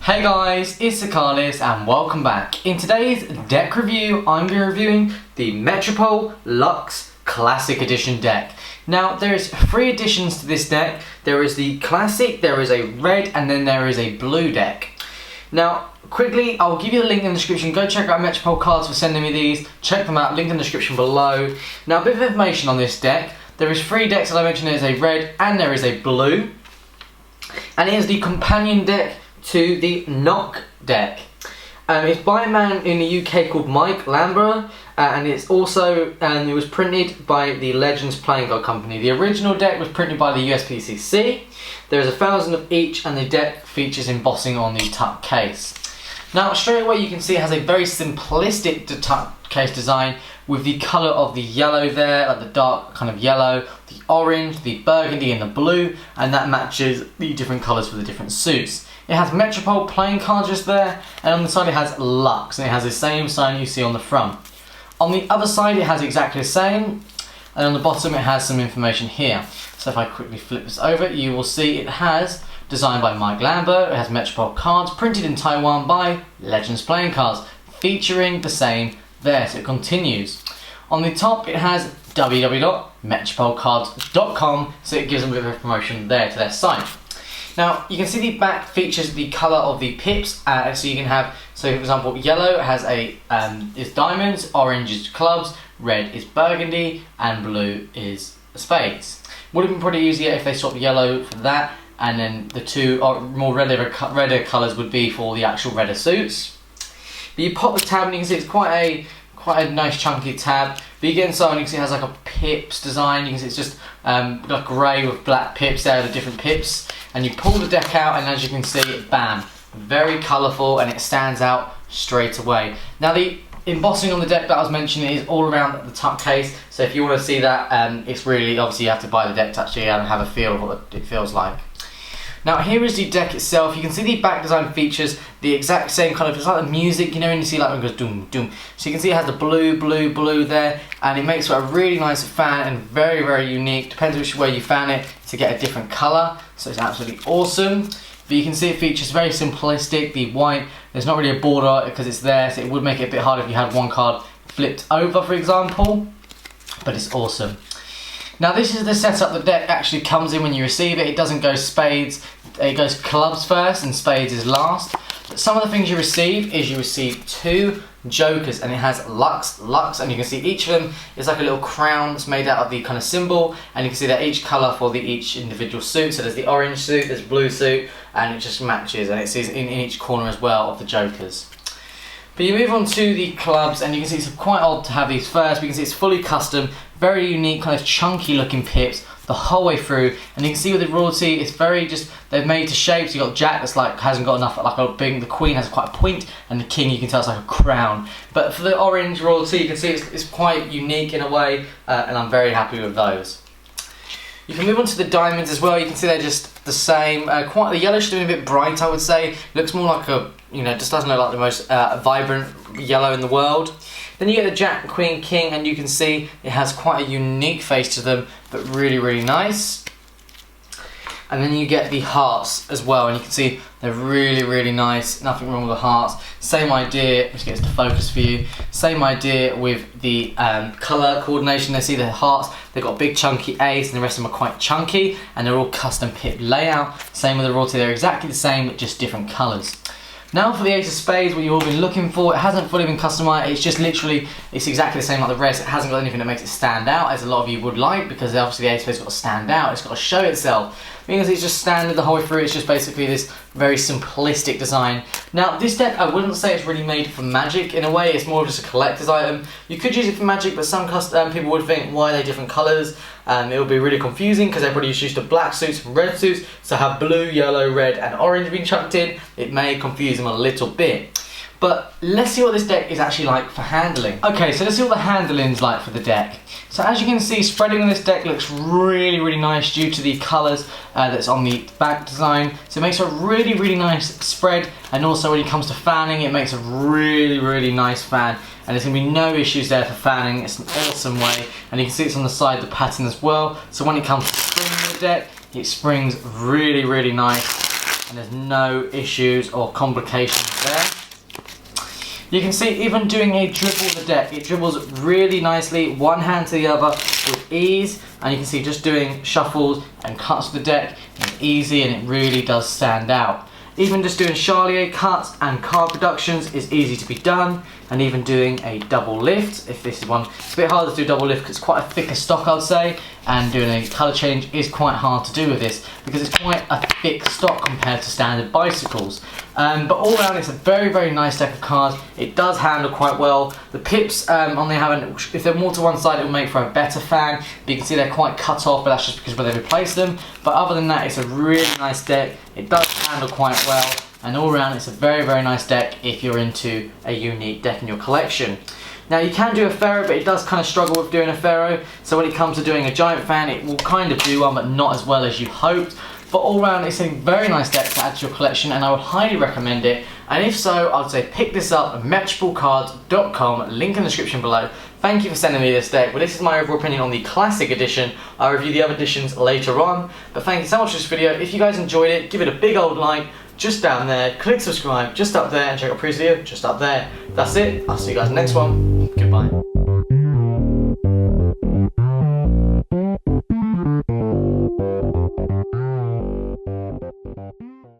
Hey guys, it's Thecardists and welcome back. In today's deck review, I'm going to be reviewing the Metropol Lux Classic Edition deck. Now, there's 3 editions to this deck. There is the Classic, there is a red, and then there is a blue deck. Now, quickly, I'll give you the link in the description. Go check out Metropol Cards for sending me these. Check them out, link in the description below. Now, a bit of information on this deck. There is 3 decks, as I mentioned. There is a red and there is a blue. And it is the companion deck to the Knock deck. It's by a man in the UK called Mike Lambert, and it's also it was printed by the Legends Playing Card Company. The original deck was printed by the USPCC. There's 1,000 of each, and the deck features embossing on the tuck case. Now, straight away you can see it has a very simplistic tuck case design with the colour of the yellow there, like the dark kind of yellow, the orange, the burgundy and the blue, and that matches the different colours for the different suits. It has Metropol playing cards just there, and on the side it has Lux, and it has the same sign you see on the front. On the other side it has exactly the same, and on the bottom it has some information here. So if I quickly flip this over, you will see it has designed by Mike Lambert, it has Metropol cards printed in Taiwan by Legends Playing Cards, featuring the same there, so it continues. On the top it has www.metropolcards.com, so it gives them a bit of a promotion there to their site. Now, you can see the back features the colour of the pips, so you can have, so for example, yellow has is diamonds, orange is clubs, red is burgundy, and blue is spades. Would have been pretty easier if they swapped yellow for that, and then the two more redder colours would be for the actual redder suits. But you pop the tab and you can see it's quite a nice chunky tab. But you get inside and you can see it has like a pips design. You can see it's just like grey with black pips there, the different pips. And you pull the deck out and as you can see, bam, very colourful and it stands out straight away. Now the embossing on the deck that I was mentioning is all around the tuck case. So if you want to see that, it's really, obviously you have to buy the deck to actually have a feel of what it feels like. Now here is the deck itself. You can see the back design features the exact same kind of, it's like the music, you know, when you see like when it goes doom, doom. So you can see it has the blue, blue, blue there, and it makes for a really nice fan and very, very unique. Depends which way you fan it to get a different colour. So it's absolutely awesome. But you can see it features very simplistic, the white, there's not really a border because it's there, so it would make it a bit harder if you had one card flipped over, for example. But it's awesome. Now this is the setup the deck actually comes in when you receive it. It doesn't go spades, it goes clubs first and spades is last. But some of the things you receive is you receive 2 jokers, and it has Lux, and you can see each of them is like a little crown that's made out of the kind of symbol, and you can see that each colour for each individual suit. So there's the orange suit, there's blue suit, and it just matches, and it says in each corner as well of the jokers. But you move on to the clubs, and you can see it's quite odd to have these first, but you can see it's fully custom, very unique, kind of chunky looking pips the whole way through, and you can see with the royalty, it's very just, they've made to shape, so you've got Jack that's like, hasn't got enough, like a big, the Queen has quite a point, and the King you can tell it's like a crown. But for the orange royalty, you can see it's quite unique in a way, and I'm very happy with those. You can move on to the diamonds as well. You can see they're just the same. Quite the yellow should have been a bit bright, I would say. Looks more like a, you know, just doesn't look like the most vibrant yellow in the world. Then you get the Jack, Queen, King, and you can see it has quite a unique face to them, but really, really nice. And then you get the hearts as well, and you can see they're really, really nice. Nothing wrong with the hearts. Same idea, which gets to focus for you. Same idea with the colour coordination. They see the hearts, they've got a big chunky ace, and the rest of them are quite chunky, and they're all custom pip layout. Same with the royalty, they're exactly the same, but just different colours. Now for the Ace of Spades, what you've all been looking for, it hasn't fully been customised, it's just literally, it's exactly the same like the rest. It hasn't got anything that makes it stand out, as a lot of you would like, because obviously the Ace of Spades has got to stand out, it's got to show itself. Because it's just standard the whole way through, it's just basically this very simplistic design. Now this deck, I wouldn't say it's really made for Magic in a way, it's more of just a collector's item. You could use it for Magic, but some people would think, why are they different colours? It would be really confusing because everybody's used to black suits and red suits, so have blue, yellow, red and orange being chucked in, it may confuse them a little bit. But let's see what this deck is actually like for handling. Okay, so let's see what the handling's like for the deck. So as you can see, spreading on this deck looks really, really nice due to the colours that's on the back design. So it makes a really, really nice spread, and also when it comes to fanning, it makes a really, really nice fan. And there's going to be no issues there for fanning, it's an awesome way. And you can see it's on the side, the pattern as well. So when it comes to springing the deck, it springs really, really nice. and there's no issues or complications there. You can see even doing a dribble the deck, it dribbles really nicely, one hand to the other with ease, and you can see just doing shuffles and cuts the deck is easy, and it really does stand out. Even just doing Charlier cuts and card reductions is easy to be done, and even doing a double lift, if this is one, it's a bit harder to do double lift because it's quite a thicker stock, I'd say, and doing a colour change is quite hard to do with this because it's quite a thick stock compared to standard bicycles. But all around it's a very, very nice deck of cards. It does handle quite well. The pips on the other, if they're more to one side, it will make for a better fan. But you can see they're quite cut off, but that's just because where they replaced them. But other than that, it's a really nice deck. It does handle quite well, and all around it's a very, very nice deck if you're into a unique deck in your collection. Now you can do a Pharaoh, but it does kind of struggle with doing a Pharaoh. So when it comes to doing a giant fan, it will kind of do one, but not as well as you hoped. But all around, it's a very nice deck to add to your collection, and I would highly recommend it. And if so, I'd say pick this up at metropolcards.com, link in the description below. Thank you for sending me this deck. Well, this is my overall opinion on the classic edition. I'll review the other editions later on. But thank you so much for this video. If you guys enjoyed it, give it a big old like just down there. Click subscribe just up there, and check out previous video just up there. That's it. I'll see you guys in the next one. Goodbye.